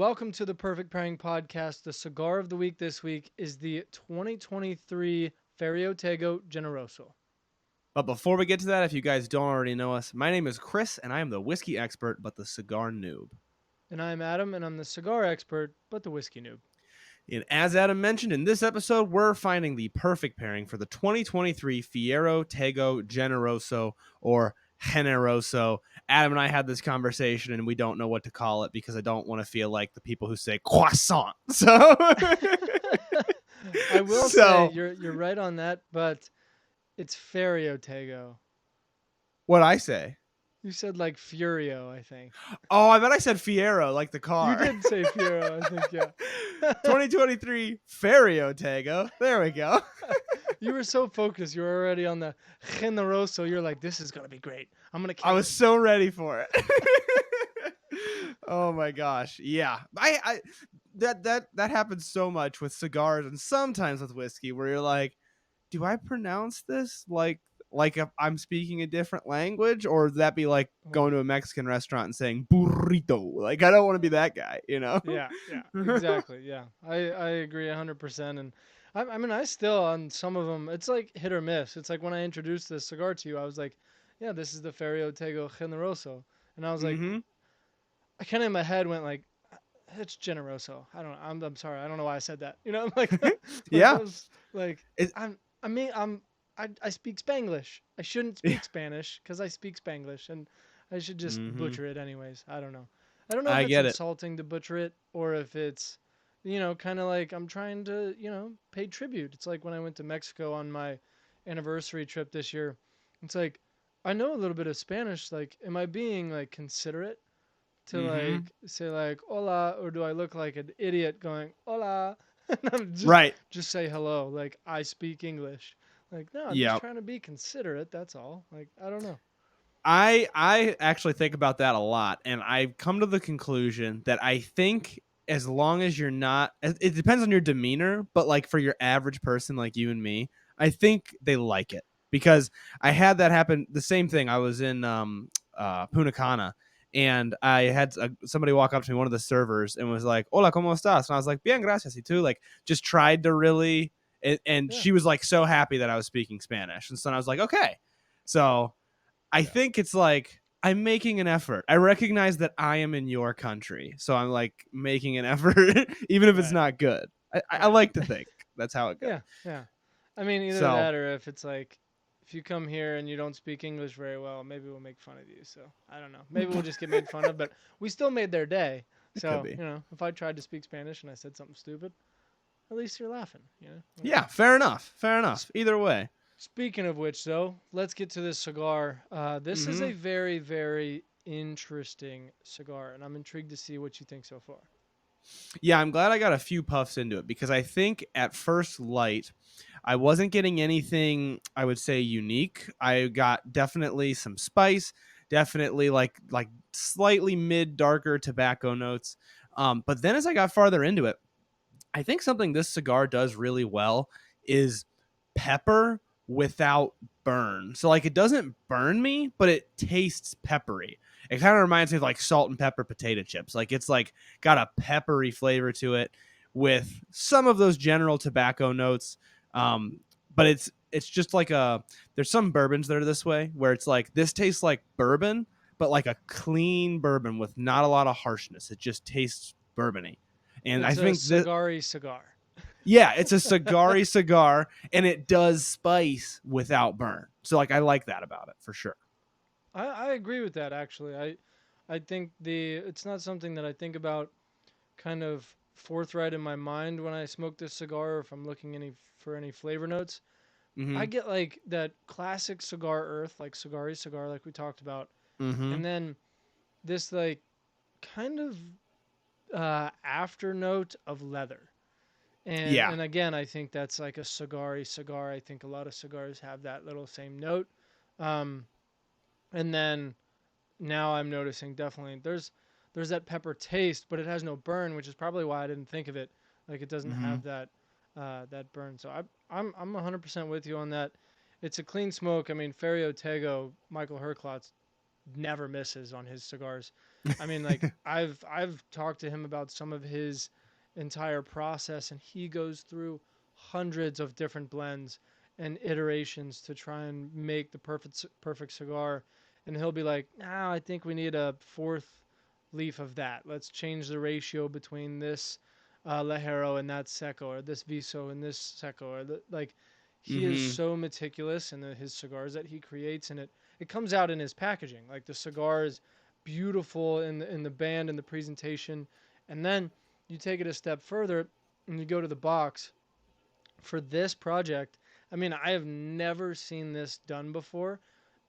Welcome to the Perfect Pairing Podcast. The cigar of the week this week is the 2023 Ferio Tego Generoso. But before we get to that, if you guys don't already know us, my name is Chris, and I am the whiskey expert, but the cigar noob. And I'm Adam, and I'm the cigar expert, but the whiskey noob. And as Adam mentioned, in this episode, we're finding the perfect pairing for the 2023 Ferio Tego Generoso, or Generoso. Adam and I had this conversation, and we don't know what to call it because I don't want to feel like the people who say croissant. So, I will say you're right on that, but it's Ferio Tego. What'd I say? You said like Furio, I think. Oh, I bet I said Fiero, like the car. You did say Fiero, I think, yeah. 2023 Ferio Tego. There we go. You were so focused. You were already on the Generoso. You're like, this is going to be great. I'm going to kill I was so ready for it. Oh my gosh. Yeah. I that happens so much with cigars and sometimes with whiskey where you're like, do I pronounce this like if I'm speaking a different language, or would that be like going to a Mexican restaurant and saying burrito? Like, I don't want to be that guy, you know? Yeah, exactly. Yeah, I agree 100%. And I mean, I still on some of them, it's like hit or miss. It's like when I introduced this cigar to you, I was like, yeah, this is the Ferio Tego Generoso, and I was like, Mm-hmm. I kind of in my head went like, it's Generoso. I don't know. I'm sorry. I don't know why I said that. You know, like, like I Yeah. was like, It, I mean, I speak Spanglish. I shouldn't yeah. speak Spanish because I speak Spanglish, and I should just Mm-hmm. butcher it anyways. I don't know. I don't know if I it's get it. insulting to butcher it or if it's, kind of like I'm trying to, pay tribute. It's like when I went to Mexico on my anniversary trip this year. It's like I know a little bit of Spanish. Like, am I being like considerate to Mm-hmm. like say like hola, or do I look like an idiot going hola? And I'm Right. just say hello. Like I speak English. Like no, I'm just Yeah. trying to be considerate. That's all. Like I don't know. I actually think about that a lot, and I've come to the conclusion that I think as long as you're not, it depends on your demeanor, but like for your average person like you and me, I think they like it because I had that happen. The same thing. I was in Punta Cana, and I had somebody walk up to me, one of the servers, and was like, "Hola, cómo estás?" And I was like, "Bien, gracias." Y too, like, just tried to really, and Yeah. she was like so happy that I was speaking Spanish, and so I was like, okay, so. I Yeah. think it's like I'm making an effort. I recognize that I am in your country, so I'm like making an effort, even if it's Right. not good. I Right. like to think that's how it goes. Yeah. Yeah. I mean, either So that or if it's like if you come here and you don't speak English very well, maybe we'll make fun of you. So I don't know. Maybe we'll just get made fun of, but we still made their day. it could So, be. if I tried to speak Spanish and I said something stupid, at least you're laughing, Like, Yeah, fair enough. Fair enough. sp- Either way. speaking of which, though, let's get to this cigar. This is Hmm. a very, very interesting cigar, and I'm intrigued to see what you think so far. Yeah, I'm glad I got a few puffs into it because I think at first light, I wasn't getting anything I would say unique. I got definitely some spice, definitely like slightly mid darker tobacco notes. But then as I got farther into it, I think something this cigar does really well is pepper without burn. So like it doesn't burn me, but it tastes peppery. It kind of reminds me of like salt and pepper potato chips. Like it's like got a peppery flavor to it with some of those general tobacco notes. But it's just like there's some bourbons that are this way where it's like this tastes like bourbon, but like a clean bourbon with not a lot of harshness. It just tastes bourbony. And I It's a think that cigary cigar. yeah, it's a cigary cigar, and it does spice without burn. So like I like that about it for sure. I agree with that actually. I think it's not something that I think about kind of forthright in my mind when I smoke this cigar or if I'm looking for any flavor notes. I Mm-hmm. get like that classic cigar earth, like cigary cigar like we talked about. Mm-hmm. And then this like kind of after note of leather. And Yeah. and again, I think that's like a cigary cigar. I think a lot of cigars have that little same note. Um, and then now I'm noticing definitely there's that pepper taste, but it has no burn, which is probably why I didn't think of it. Like it doesn't Mm-hmm. have that burn. So I'm 100% with you on that. It's a clean smoke. I mean, Ferio Tego, Michael Herklotz never misses on his cigars. I mean, like I've talked to him about some of his entire process, and he goes through hundreds of different blends and iterations to try and make the perfect cigar. And he'll be like, "Nah, I think we need a fourth leaf of that. Let's change the ratio between this Lejero and that Seco, or this Viso and this Seco, or like." He is Mm-hmm. so meticulous in his cigars that he creates, and it comes out in his packaging. Like the cigar is beautiful in the band and the presentation, and then you take it a step further and you go to the box for this project. I mean, I have never seen this done before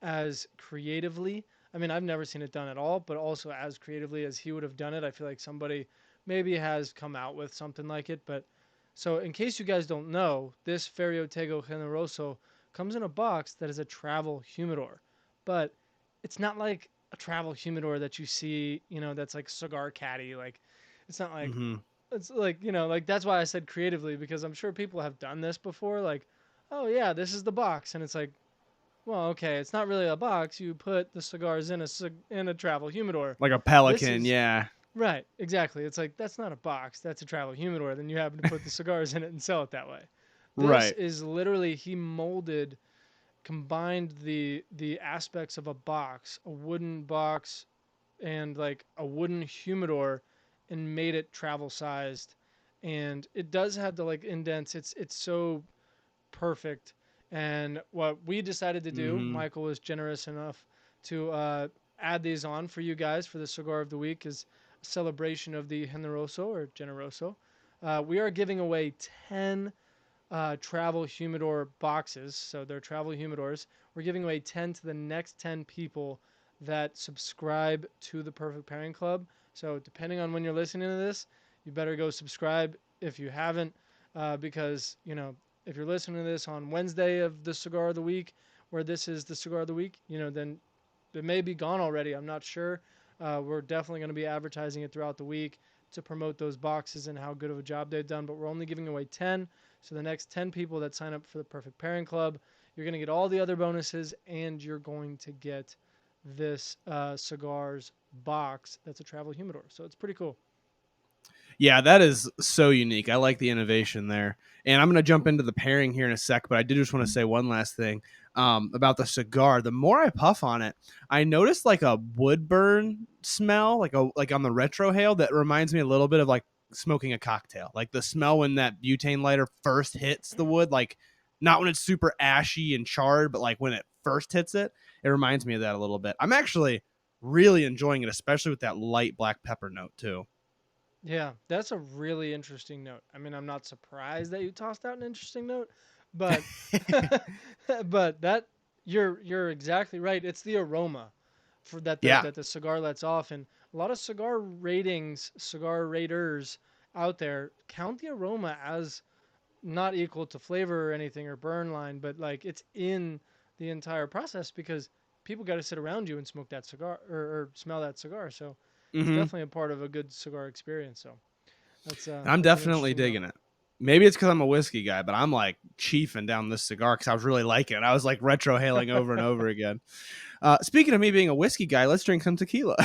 as creatively. I mean, I've never seen it done at all, but also as creatively as he would have done it. I feel like somebody maybe has come out with something like it. But so, in case you guys don't know, this Ferio Tego Generoso comes in a box that is a travel humidor, but it's not like a travel humidor that you see, that's like cigar caddy. Like, it's not like Mm-hmm. it's like, like that's why I said creatively, because I'm sure people have done this before. Like, oh yeah, this is the box, and it's like, well, okay, it's not really a box. You put the cigars in a travel humidor. Like a This pelican, is yeah. right, exactly. It's like that's not a box. That's a travel humidor. Then you happen to put the cigars in it and sell it that way. This Right. is literally he molded, combined the aspects of a box, a wooden box, and like a wooden humidor, and made it travel sized. And it does have the like indents. It's so perfect. And what we decided to do, Mm-hmm. Michael was generous enough to add these on for you guys for the cigar of the week, is a celebration of the Generoso or Generoso. We are giving away 10 travel humidor boxes. So they're travel humidors. We're giving away 10 to the next 10 people that subscribe to the Perfect Pairing Club. So depending on when you're listening to this, you better go subscribe if you haven't, because if you're listening to this on Wednesday of the Cigar of the Week, where this is the Cigar of the Week, then it may be gone already. I'm not sure. We're definitely going to be advertising it throughout the week to promote those boxes and how good of a job they've done. But we're only giving away 10. So the next 10 people that sign up for the Perfect Pairing Club, you're going to get all the other bonuses, and you're going to get this cigars box that's a travel humidor. So it's pretty cool. Yeah, that is so unique. I like the innovation there. And I'm going to jump into the pairing here in a sec, but I did just want to say one last thing about the cigar. The more I puff on it, I noticed like a wood burn smell, like on the retrohale that reminds me a little bit of like smoking a cocktail. Like the smell when that butane lighter first hits the wood, like not when it's super ashy and charred, but like when it first hits it, it reminds me of that a little bit. I'm actually really enjoying it, especially with that light black pepper note too. Yeah, that's a really interesting note. I mean, I'm not surprised that you tossed out an interesting note, but but that you're exactly right. It's the aroma for that the Yeah. that the cigar lets off, and a lot of cigar raters out there count the aroma as not equal to flavor or anything or burn line, but like it's in the entire process, because people got to sit around you and smoke that cigar, or smell that cigar. So it's Mm-hmm. definitely a part of a good cigar experience. So And I'm that's an definitely interesting note. digging it. Maybe it's because I'm a whiskey guy, but I'm like chiefing down this cigar because I was really liking it. I was like retro hailing over and over again. Speaking of me being a whiskey guy, let's drink some tequila.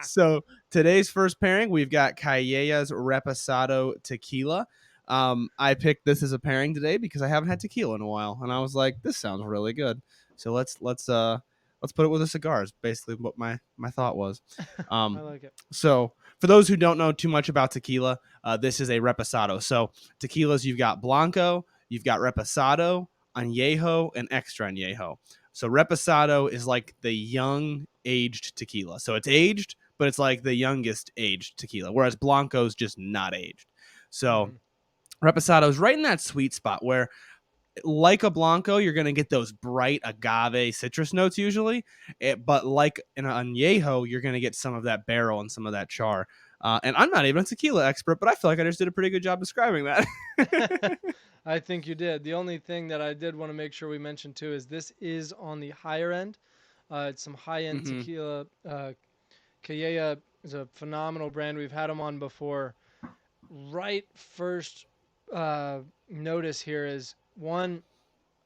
So today's first pairing, we've got Cayeya's Reposado Tequila. I picked this as a pairing today because I haven't had tequila in a while, and I was like, this sounds really good. So let's put it with a cigar. Is basically what my thought was. I Um, like it. so for those who don't know too much about tequila, this is a reposado. So tequilas, you've got blanco, you've got reposado, añejo, and extra añejo. So reposado is like the young aged tequila. So it's aged, but it's like the youngest aged tequila, whereas blanco is just not aged. So Hmm. reposado is right in that sweet spot where, like a blanco, you're going to get those bright agave citrus notes usually, but like an añejo, you're going to get some of that barrel and some of that char. And I'm not even a tequila expert, but I feel like I just did a pretty good job describing that. I think you did. The only thing that I did want to make sure we mentioned too is this is on the higher end. It's some high end Mm-hmm. tequila. Cayeya is a phenomenal brand. We've had them on before. Right first notice here is one,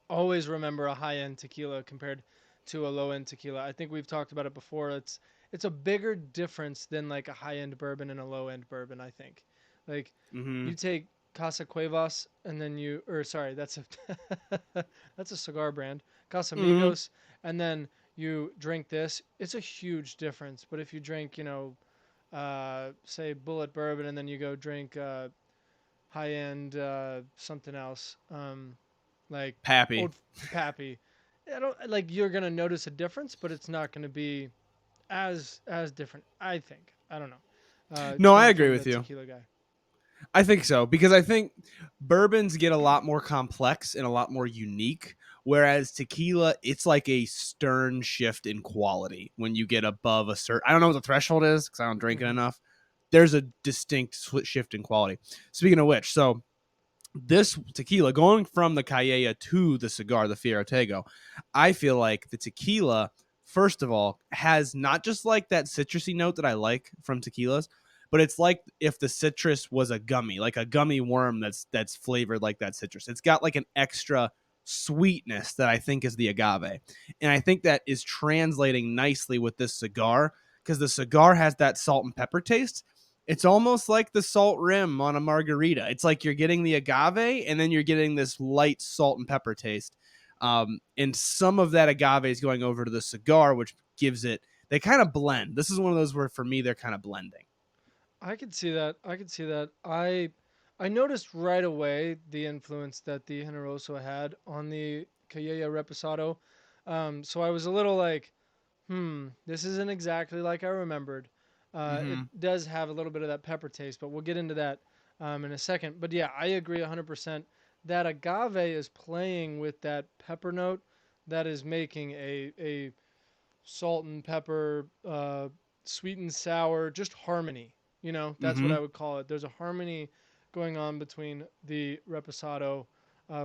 always remember a high end tequila compared to a low end tequila. I think we've talked about it before. it's a bigger difference than like a high end bourbon and a low end bourbon. I think, like, Mm-hmm. you take Casa Cuevas and then you, or sorry, that's a that's a cigar brand, Mm-hmm. Casamigos, and then you drink this. It's a huge difference. But if you drink, say Bullet Bourbon, and then you go drink high end something else, like Pappy. Old Pappy. I don't like you're gonna notice a difference, but it's not gonna be as different. I think. I don't know. No, I Coming agree from the with you. tequila guy. I think so because I think bourbons get a lot more complex and a lot more unique, whereas tequila, it's like a stern shift in quality when you get above a certain. I don't know what the threshold is because I don't drink it Hmm. enough. There's a distinct shift in quality. Speaking of which, so this tequila going from the Cayeya to the cigar, the Ferio Tego, I feel like the tequila, first of all, has not just like that citrusy note that I like from tequilas, but it's like if the citrus was a gummy, like a gummy worm that's flavored like that citrus. It's got like an extra sweetness that I think is the agave. And I think that is translating nicely with this cigar because the cigar has that salt and pepper taste. It's almost like the salt rim on a margarita. It's like you're getting the agave and then you're getting this light salt and pepper taste. And some of that agave is going over to the cigar, which gives it, they kind of blend. This is one of those where for me, they're kind of blending. I could see that. I could see that. I noticed right away the influence that the Generoso had on the Cayeya Reposado. So I was a little like, this isn't exactly like I remembered. It Mm-hmm. does have a little bit of that pepper taste, but we'll get into that in a second. But yeah, I agree 100% that agave is playing with that pepper note that is making a salt and pepper, sweet and sour, just harmony. That's what Mm-hmm. I would call it. There's a harmony going on between the Reposado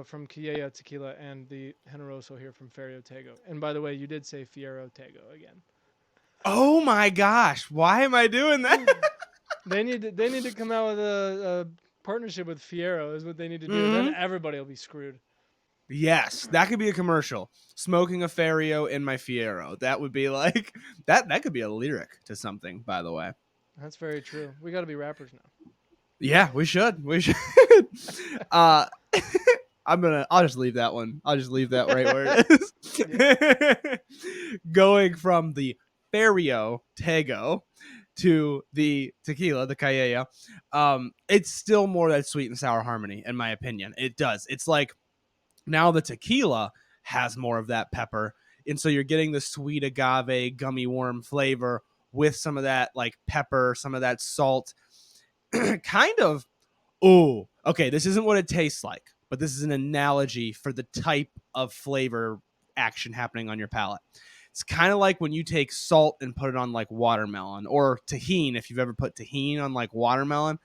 from Cayeya Tequila and the Generoso here from Ferio Tego. And by the way, you did say Fiero Tego again. Oh my gosh. Why am I doing that? They need to come out with a partnership with Fiero is what they need to do. Then Mm-hmm. everybody will be screwed. Yes, that could be a commercial. Smoking a Ferio in my Fiero. That would be like that could be a lyric to something, by the way. That's very true. We got to be rappers now. Yeah, we should. We should. uh I'll just leave that one. I'll just leave that right where Yeah. it is. Going from the Ferio Tego to the tequila, the Cayeya, it's still more that sweet and sour harmony, in my opinion. It does. It's like now the tequila has more of that pepper. And so you're getting the sweet agave gummy worm flavor with some of that like pepper, some of that salt. Kind of, oh, okay, this isn't what it tastes like, but this is an analogy for the type of flavor action happening on your palate. It's kind of like when you take salt and put it on like watermelon or tahine, if you've ever put tahine on like watermelon,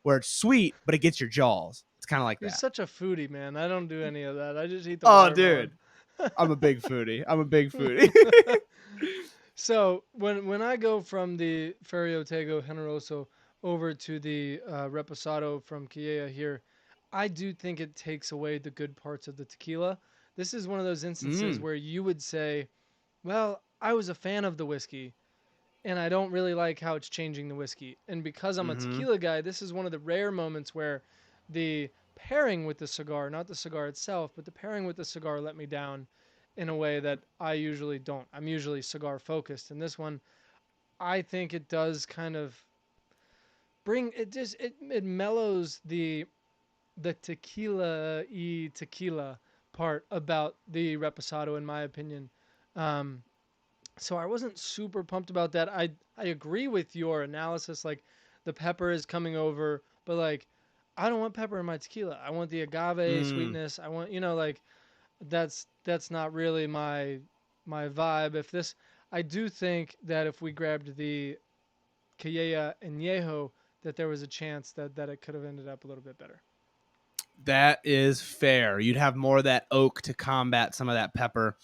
where it's sweet, but it gets your jaws. It's kind of like You're that. such a foodie, man. I don't do any of that. I just eat the Oh, watermelon. dude, I'm a big foodie. I'm a big foodie. So when I go from the Ferio Tego Generoso over to the Reposado from Cayeya here, I do think it takes away the good parts of the tequila. This is one of those instances mm, where you would say, "Well, I was a fan of the whiskey, and I don't really like how it's changing the whiskey." And because I'm a mm-hmm. tequila guy, this is one of the rare moments where the pairing with the cigar, not the cigar itself, but the pairing with the cigar let me down in a way that I usually don't. I'm usually cigar focused. And this one, I think it does kind of bring it just it mellows the tequila part about the reposado in my opinion. Um, so I wasn't super pumped about that. I agree with your analysis. Like the pepper is coming over, but like I don't want pepper in my tequila. I want the agave mm. sweetness. I want like that's not really my vibe. If this, I do think that if we grabbed the Cayeya Añejo, that there was a chance that it could have ended up a little bit better. That is fair. You'd have more of that oak to combat some of that pepper.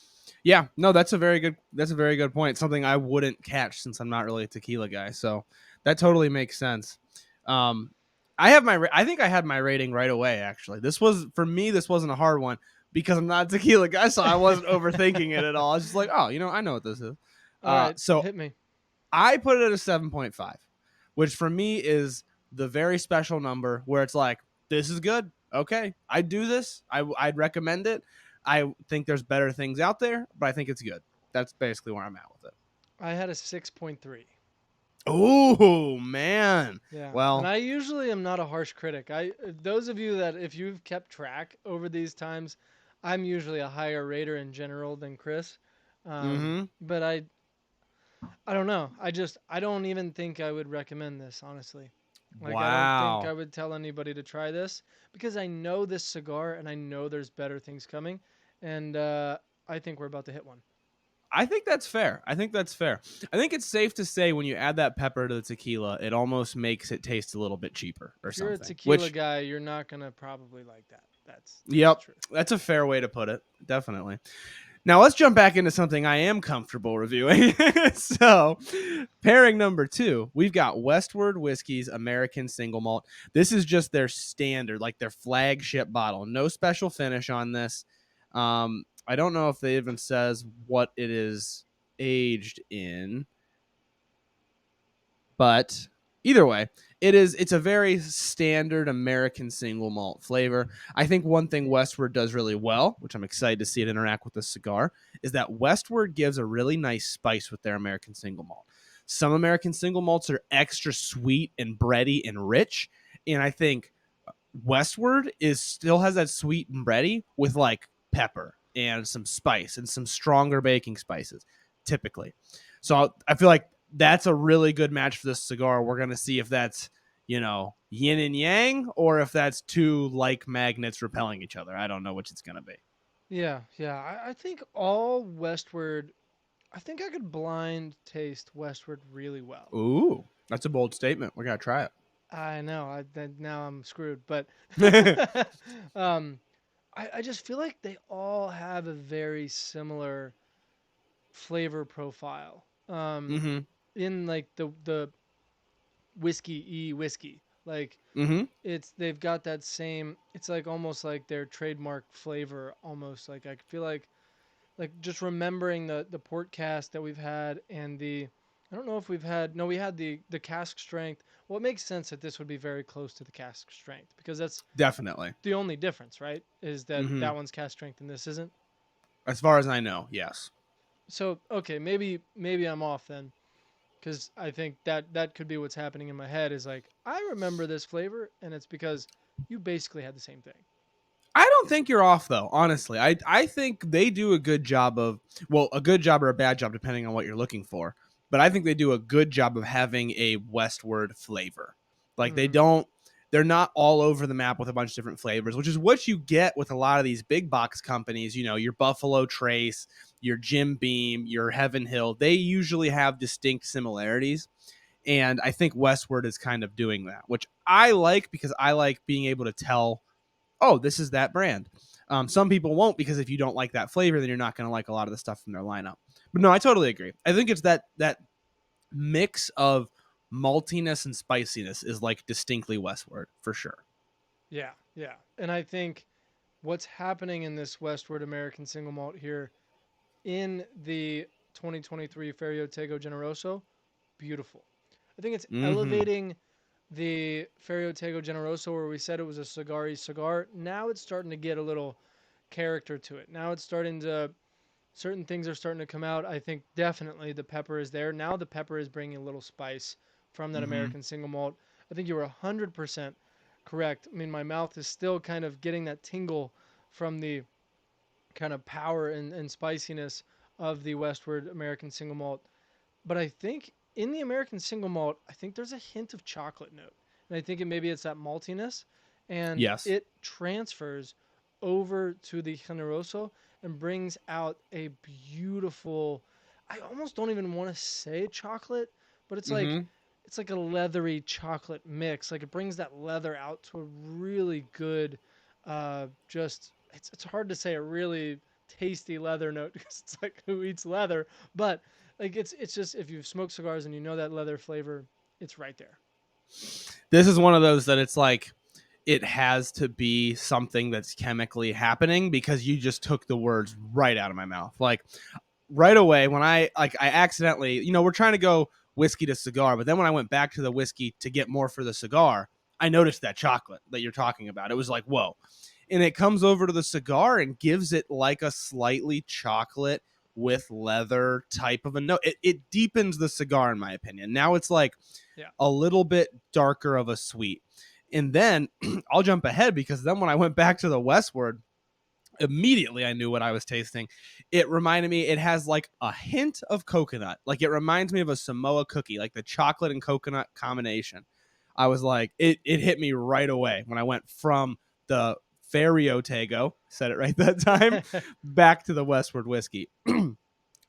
Yeah, no, that's a very good point. Something I wouldn't catch since I'm not really a tequila guy. So that totally makes sense. Um, I think I had my rating right away. Actually, this was for me. This wasn't a hard one because I'm not a tequila guy, so I wasn't overthinking it at all. I was just like, oh, I know what this is. All right, So hit me. I put it at a 7.5, which for me is the very special number where it's like, this is good. Okay, I'd do this. I'd recommend it. I think there's better things out there, but I think it's good. That's basically where I'm at with it. I had a 6.3. Oh, man. Yeah, and Well, I usually am not a harsh critic. Those of you that if you've kept track over these times, I'm usually a higher rater in general than Chris. mm-hmm. But I don't know. I don't even think I would recommend this, honestly. Like I don't think I Wow. would tell anybody to try this because I know this cigar and I know there's better things coming, and I think we're about to hit one. I think that's fair. I think that's fair. I think it's safe to say when you add that pepper to the tequila, it almost makes it taste a little bit cheaper or If you're a something. tequila Which, guy, you're not gonna probably like that. That's the yep, truth. that's a fair way to put it. Definitely. Now let's jump back into something I am comfortable reviewing. So, pairing number 2, we've got Westward Whiskey's American Single Malt. This is just their standard, like their flagship bottle. No special finish on this. I don't know if they even says what it is aged in, but either way, it's a very standard American single malt flavor. I think one thing Westward does really well, which I'm excited to see it interact with the cigar, is that Westward gives a really nice spice with their American single malt. Some American single malts are extra sweet and bready and rich, and I think Westward is still has that sweet and bready with like pepper and some spice and some stronger baking spices, typically. So I feel like that's a really good match for this cigar. We're gonna see if that's yin and yang or if that's two like magnets repelling each other. I don't know which it's gonna be. Yeah, yeah. I think all Westward. I think I could blind taste Westward really well. Ooh, that's a bold statement. We're gonna try I know. Now I'm screwed. But it. um, I just feel like they all have a very similar flavor profile. mm-hmm. In like the whiskey, like Mm-hmm. they've got that same. It's like almost like their trademark flavor. Almost like I feel like just remembering the port cast that we've had and the I don't know if we've had no we had the cask strength. Well, it makes sense that this would be very close to the cask strength because that's Definitely. the only difference, right? Is that Mm-hmm. that one's cask strength and this isn't. As far as I know, yes. So okay, maybe I'm off then because I think that could be what's happening in my head is like I remember this flavor and it's because you basically had the same thing. I don't think you're off though, honestly. I think they do a good job of a good job or a bad job depending on what you're looking for. But I think they do a good job of having a westward flavor. Like Mm-hmm. they're not all over the map with a bunch of different flavors, which is what you get with a lot of these big box companies, your Buffalo Trace, your Jim Beam, your Heaven Hill. They usually have distinct similarities. And I think Westward is kind of doing that, which I like because I like being able to tell, oh, this is that brand. Some people won't because if you don't like that flavor, then you're not going to like a lot of the stuff from their lineup. But no, I totally agree. I think it's that mix of maltiness and spiciness is like distinctly westward for sure. Yeah, yeah, and I think what's happening in this Westward American single malt here in the 2023 Ferio Tego Generoso, beautiful. I think it's Mm-hmm. elevating the Ferio Tego Generoso where we said it was a cigar. Now it's starting to get a little character to it. Now it's starting to certain things are starting to come out. I think definitely the pepper is there. Now the pepper is bringing a little spice from that Mm-hmm. American single malt. I think you were 100% correct. I mean, my mouth is still kind of getting that tingle from the kind of power and spiciness of the Westward American single malt. But I think in the American single malt, I think there's a hint of chocolate note. And I think maybe it's that maltiness and Yes. it transfers over to the Generoso and brings out a beautiful I almost don't even want to say chocolate, but Mm-hmm. it's like a leathery chocolate mix. Like it brings that leather out to a really good just it's hard to say a really tasty leather note because it's like who eats leather, but like it's just if you've smoked cigars and you know that leather flavor, it's right there. This is one of those that it's like it has to be something that's chemically happening because you just took the words right out of my mouth. Like right away when I accidentally, we're trying to go whiskey to cigar. But then when I went back to the whiskey to get more for the cigar, I noticed that chocolate that you're talking about. It was like, whoa. And it comes over to the cigar and gives it like a slightly chocolate with leather type of a note. It deepens the cigar, in my opinion. Now it's like Yeah. a little bit darker of a sweet. And then I'll jump ahead because then when I went back to the Westward, immediately I knew what I was tasting. It reminded me, it has like a hint of coconut. Like it reminds me of a Samoa cookie, like the chocolate and coconut combination. I was like, it hit me right away when I went from the Ferio Tego, said it right that time, back to the Westward Whiskey.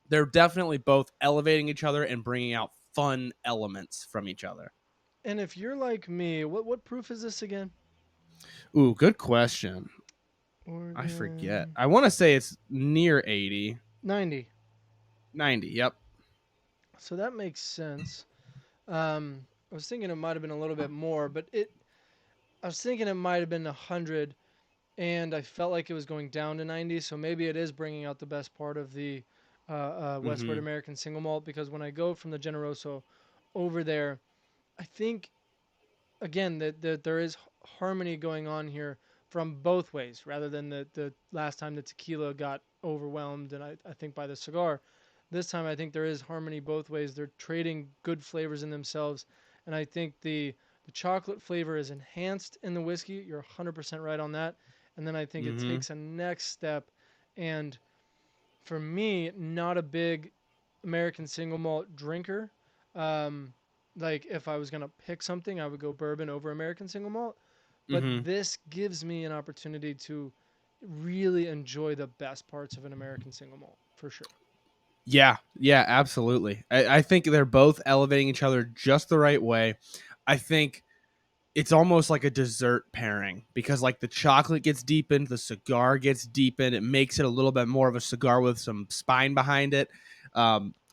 They're definitely both elevating each other and bringing out fun elements from each other. And if you're like me, what proof is this again? Ooh, good question. I forget. Oregon I want to say it's near 80, 90. 90. Yep. So that makes sense. I was thinking it might have been a little bit more, but I was thinking it might have been 100, and I felt like it was going down to 90. So maybe it is bringing out the best part of the Westward Mm-hmm. American single malt, because when I go from the Generoso over there, I think again that there is harmony going on here from both ways, rather than the last time the tequila got overwhelmed, and I think by the cigar. This time I think there is harmony both ways. They're trading good flavors in themselves, and I think the chocolate flavor is enhanced in the whiskey. You're 100% right on that. And then I think it Mm-hmm. takes a next step. And for me, not a big American single malt drinker. Um, like if I was gonna pick something, I would go bourbon over American single malt. But Mm-hmm. this gives me an opportunity to really enjoy the best parts of an American single malt for sure. Yeah. Yeah, absolutely. I think they're both elevating each other just the right way. I think it's almost like a dessert pairing because like the chocolate gets deepened, the cigar gets deepened. It makes it a little bit more of a cigar with some spine behind it.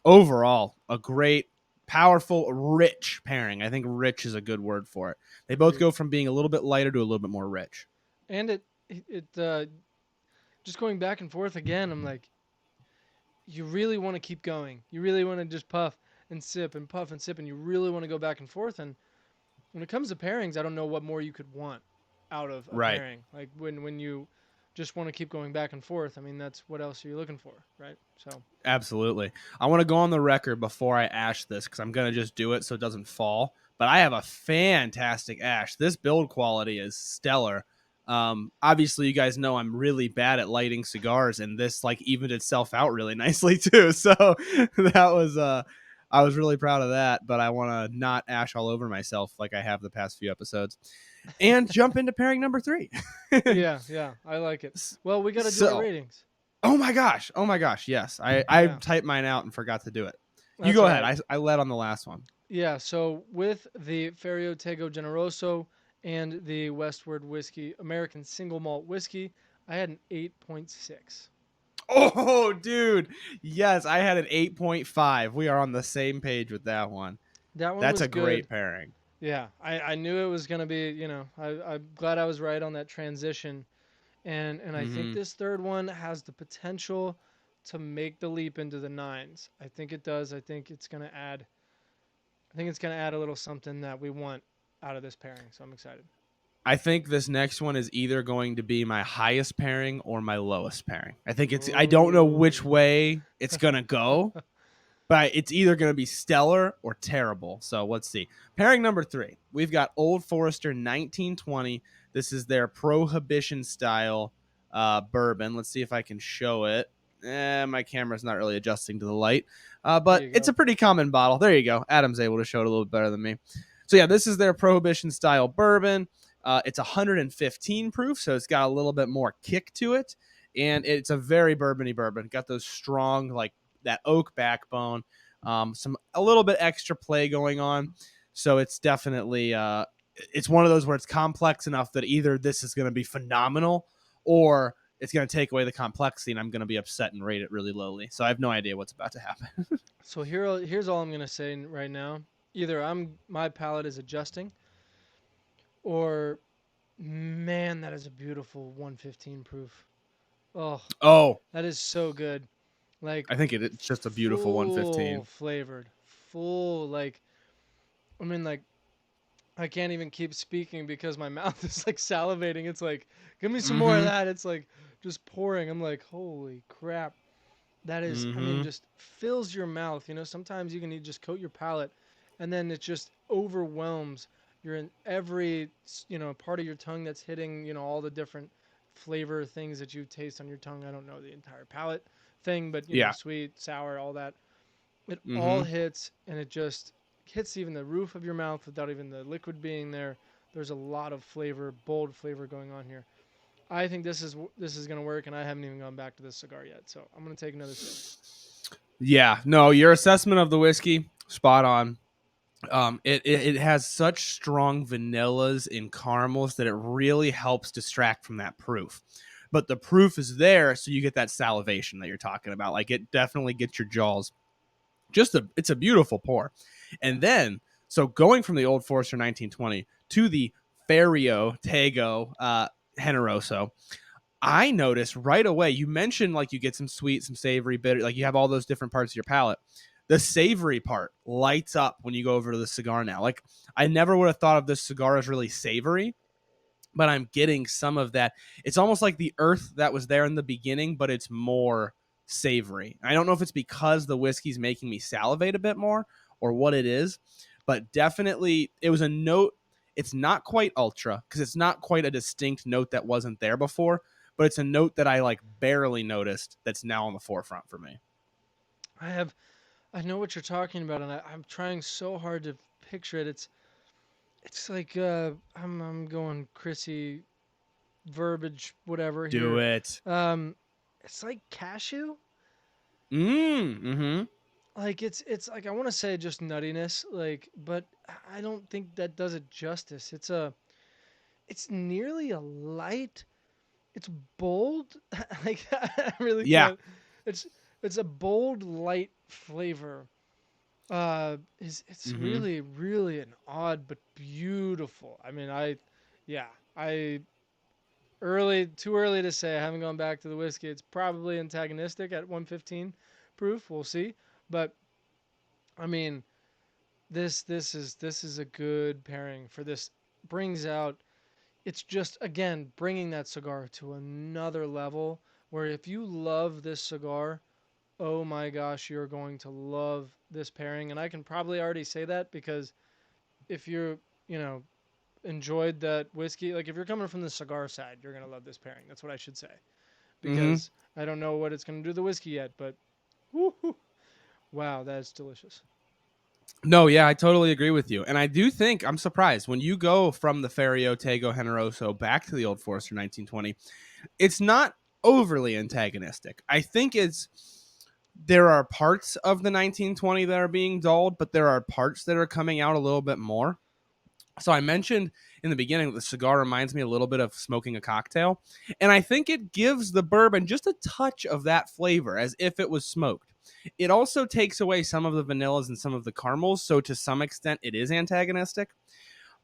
Overall, a great, powerful, rich pairing. I think rich is a good word for it. They both Agreed. go from being a little bit lighter to a little bit more rich. And just going back and forth again. I'm like, you really want to keep going. You really want to just puff and sip and puff and sip, and you really want to go back and forth. And when it comes to pairings, I don't know what more you could want out of a Right. pairing. Like when you just want to keep going back and forth. I mean, that's what else are you looking for, right? So Absolutely. I want to go on the record before I ash this because I'm going to just do it so it doesn't fall. But I have a fantastic ash. This build quality is stellar. Obviously, you guys know I'm really bad at lighting cigars, and this like evened itself out really nicely too. So that was I was really proud of that. But I want to not ash all over myself like I have the past few episodes, and jump into pairing number three. yeah, yeah, I like it. Well, we got to do our So ratings. oh my gosh. Oh my gosh. Yes. I Yeah, typed mine out and forgot to do it. You that's go all ahead. right. I led on the last one. Yeah, so with the Ferio Tego Generoso and the Westward Whiskey American Single Malt Whiskey, I had an 8.6. Oh, dude. Yes, I had an 8.5. We are on the same page with that one. That one That's was a good. great pairing. Yeah, I knew it was gonna be. I'm glad I was right on that transition, and I think Mm-hmm. this third one has the potential to make the leap into the nines. I think it does. I think it's gonna add. I think it's gonna add a little something that we want out of this pairing. So I'm excited. I think this next one is either going to be my highest pairing or my lowest pairing. I don't know which Oh, way it's going to go, but it's either going to be stellar or terrible. So let's see. Pairing number three, we've got Old Forester 1920. This is their Prohibition style bourbon. Let's see if I can show it. My camera's not really adjusting to the light, there but you it's a go. pretty common bottle. There you go. Adam's able to show it a little bit better than me. So yeah, this is their Prohibition style bourbon. It's 115 proof, so it's got a little bit more kick to it, and it's a very bourbony bourbon. Got those strong like that oak backbone, some a little bit extra play going on. So it's definitely it's one of those where it's complex enough that either this is going to be phenomenal or it's going to take away the complexity and I'm going to be upset and rate it really lowly. So I have no idea what's about to happen. So here's all I'm gonna say right now. Either my palate is adjusting, or man, that is a beautiful 115 proof. Oh, Oh, that is so good. Like I think it's just a beautiful full 115. flavored, full. Like, I mean, like I can't even keep speaking because my mouth is like salivating. It's like, give me some more of Mm-hmm. that. It's like just pouring. I'm like, holy crap. That is, I mean, Mm-hmm. just fills your mouth. Sometimes you can just coat your palate and then it just overwhelms. You're in every, part of your tongue that's hitting, all the different flavor things that you taste on your tongue. I don't know the entire palate thing, but, Yeah. sweet, sour, all that. It all Mm-hmm. hits and it just hits even the roof of your mouth without even the liquid being there. There's a lot of flavor, bold flavor going on here. I think this is gonna work, and I haven't even gone back to this cigar yet, so I'm gonna take another sip. Yeah. No, your assessment of the whiskey, spot on. It has such strong vanillas and caramels that it really helps distract from that proof. But the proof is there, so you get that salivation that you're talking about. Like it definitely gets your jaws. It's a beautiful pour. And then so going from the old Forester 1920 to the Ferio Tego Generoso, I noticed right away. You mentioned like you get some sweet, some savory, bitter, like you have all those different parts of your palate. The savory part lights up when you go over to the cigar now. Like I never would have thought of this cigar as really savory, but I'm getting some of that. It's almost like the earth that was there in the beginning, but it's more savory. I don't know if it's because the whiskey's making me salivate a bit more or what it is, but definitely it was a note. It's not quite ultra because it's not quite a distinct note that wasn't there before, but it's a note that I like barely noticed that's now on the forefront for me. I have, I know what you're talking about, and I'm trying so hard to picture it. It's like I'm going Chrissy verbiage, whatever Do here. it. Um, it's like cashew. Mm-hmm. Like it's like I want to say just nuttiness, like, but I don't think that does it justice. It's nearly a light. It's bold. Like I really Yeah. can't. It's it's a bold light flavor. It's Mm-hmm. really really an odd but beautiful. I mean yeah I too early to say. I haven't gone back to the whiskey. It's probably antagonistic at 115 proof. We'll see, but I mean this is a good pairing for this. Brings out, it's just again bringing that cigar to another level where if you love this cigar, oh my gosh, you're going to love this pairing. And I can probably already say that because if you're, you know, enjoyed that whiskey, like if you're coming from the cigar side, you're going to love this pairing. That's what I should say Mm-hmm. because I don't know what it's going to do to the whiskey yet, but woo-hoo, wow, that's delicious. No, yeah, I totally agree with you. And I do think I'm surprised when you go from the Ferio Tego Generoso back to the Old Forester 1920, it's not overly antagonistic. I think it's there are parts of the 1920 that are being dulled, but there are parts that are coming out a little bit more. So I mentioned in the beginning that the cigar reminds me a little bit of smoking a cocktail, and I think it gives the bourbon just a touch of that flavor as if it was smoked. It also takes away some of the vanillas and some of the caramels, so to some extent it is antagonistic,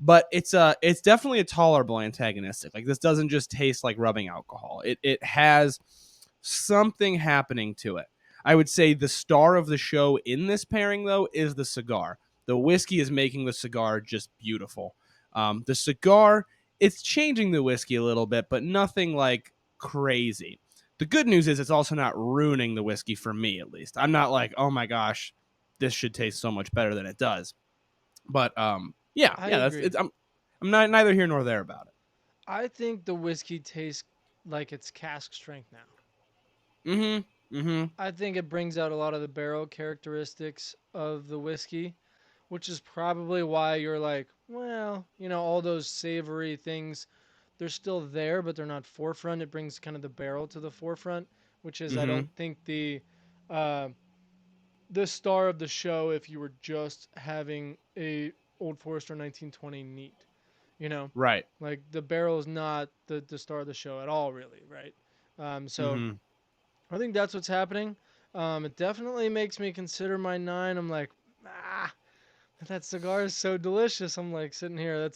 but it's definitely a tolerable antagonistic. Like this doesn't just taste like rubbing alcohol. It has something happening to it. I would say the star of the show in this pairing though is the cigar. The whiskey is making the cigar just beautiful. The cigar, it's changing the whiskey a little bit, but nothing like crazy. The good news is it's also not ruining the whiskey for me, at least. I'm not like, oh my gosh, this should taste so much better than it does. But yeah, I yeah, that's agree. it's. I'm not neither here nor there about it. I think the whiskey tastes like it's cask strength now. Mm-hmm. Mm-hmm. I think it brings out a lot of the barrel characteristics of the whiskey, which is probably why you're like, well, all those savory things, they're still there, but they're not forefront. It brings kind of the barrel to the forefront, which is, I Mm-hmm. don't think uh, the star of the show if you were just having a Old Forester 1920 neat, you know, Right. like the barrel is not the star of the show at all, really, right? So Mm-hmm. I think that's what's happening. It definitely makes me consider my nine. I'm like, ah, that cigar is so delicious. I'm like sitting here.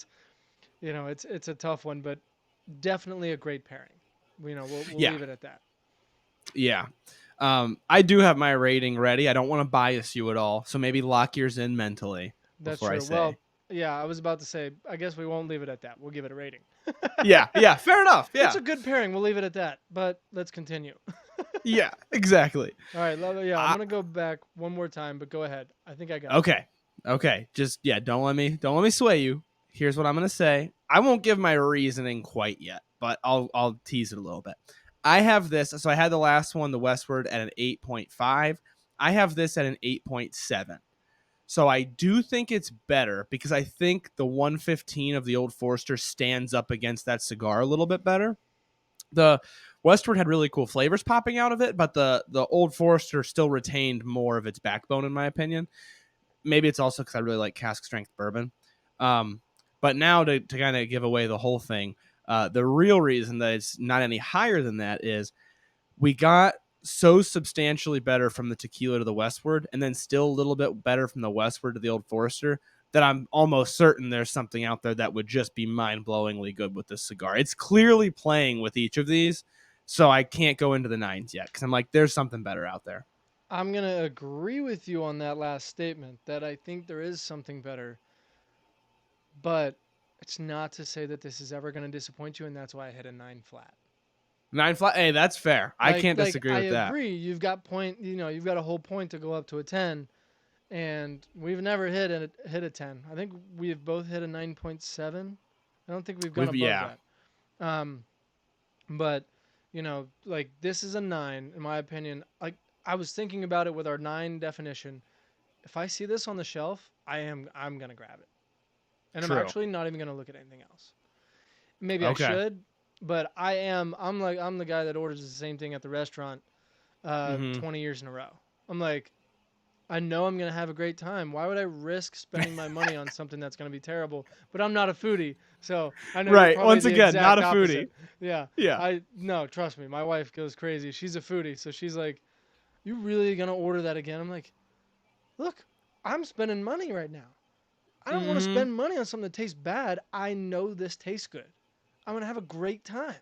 It's a tough one, but definitely a great pairing. We'll Yeah. leave it at that. Yeah. I do have my rating ready. I don't want to bias you at all, so maybe lock yours in mentally That's before I true. say. Well, yeah, I was about to say, I guess we won't leave it at that. We'll give it a rating. Yeah, yeah, fair enough. It's Yeah, a good pairing. We'll leave it at that. But let's continue. yeah, exactly. All right, yeah, I'm I, gonna go back one more time, but go ahead. I think I got you. okay, okay. Just yeah, don't let me sway you. Here's what I'm gonna say. I won't give my reasoning quite yet, but I'll tease it a little bit. I have this. So I had the last one, the Westward, at an 8.5. I have this at an 8.7. So I do think it's better because I think the 115 of the Old Forester stands up against that cigar a little bit better. The Westward had really cool flavors popping out of it, but the Old Forester still retained more of its backbone, in my opinion. Maybe it's also because I really like cask strength bourbon. Um, but now to kind of give away the whole thing, the real reason that it's not any higher than that is we got so substantially better from the tequila to the Westward, and then still a little bit better from the Westward to the Old Forester, that I'm almost certain there's something out there that would just be mind-blowingly good with this cigar. It's clearly playing with each of these, so I can't go into the nines yet because I'm like, there's something better out there. I'm gonna agree with you on that last statement that I think there is something better, but it's not to say that this is ever gonna disappoint you, and that's why I hit a 9 flat. Nine flat, hey, that's fair. I can't Like disagree I with that. agree. You've got point. You've got a whole point to go up to a 10, and we've never hit a 10. I think we've both hit a 9.7. I don't think we've gone above Yeah, that. Um, but like this is a 9 in my opinion. Like I was thinking about it with our 9 definition. If I see this on the shelf, I'm gonna grab it, and I'm true. actually not even gonna look at anything else. Maybe I Okay. should, but I'm the guy that orders the same thing at the restaurant Mm-hmm. 20 years in a row. I'm like, I know I'm gonna have a great time. Why would I risk spending my money on something that's gonna be terrible? But I'm not a foodie, so I know you're Right. probably Once the again, not exact a foodie. opposite. Yeah, Yeah. I no, trust me, my wife goes crazy. She's a foodie, so she's like, "You really gonna order that again?" I'm like, "Look, I'm spending money right now. I don't want to Mm-hmm. spend money on something that tastes bad. I know this tastes good. I'm gonna have a great time.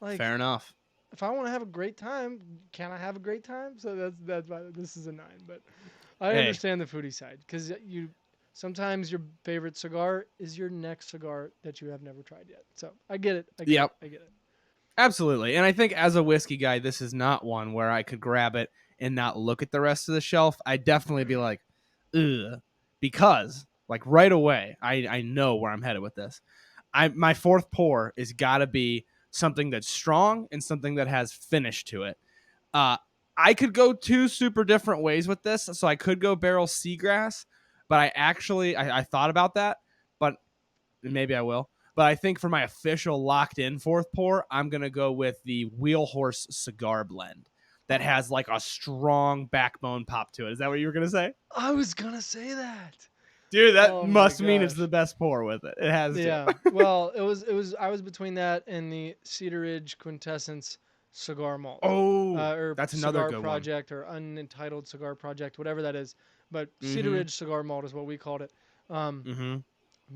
Like, Fair enough. if I want to have a great time, can I have a great time? So that's why this is a 9. But I Hey. understand the foodie side because you sometimes your favorite cigar is your next cigar that you have never tried yet. So I get it. I get it. Yep. I get it. Absolutely. And I think as a whiskey guy, this is not one where I could grab it and not look at the rest of the shelf. I'd definitely be like, ugh. Because, like right away, I know where I'm headed with this. My fourth pour is gotta be something that's strong and something that has finish to it. Uh I could go two super different ways with this. So I could go barrel seagrass, but I thought about that, but maybe I will. But I think for my official locked in fourth pour, I'm going to go with the Wheelhorse Cigar Blend that Oh, has like a strong backbone pop to it. Is that what you were going to say? I was gonna say that. Dude, that Oh my must mean it's the gosh. best pour with it. It has to. Yeah. Well, it was I was between that and the Cedar Ridge Quintessence cigar malt. Oh, Or that's another cigar good one. project or unentitled cigar project, whatever that is. But Cedar Mm-hmm. Ridge cigar malt is what we called it. Um, Mm-hmm.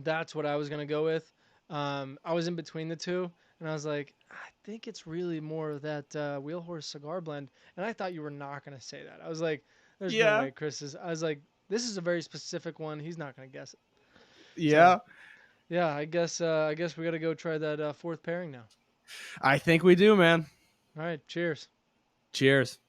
that's what I was gonna go with. I was in between the two, and I was like, I think it's really more of that Wheelhorse cigar blend. And I thought you were not gonna say that. I was like, there's no Yeah. way Chris is. I was like, this is a very specific one. He's not gonna guess it. So Yeah. yeah, I guess we gotta go try that fourth pairing now. I think we do, man. All right, cheers. Cheers.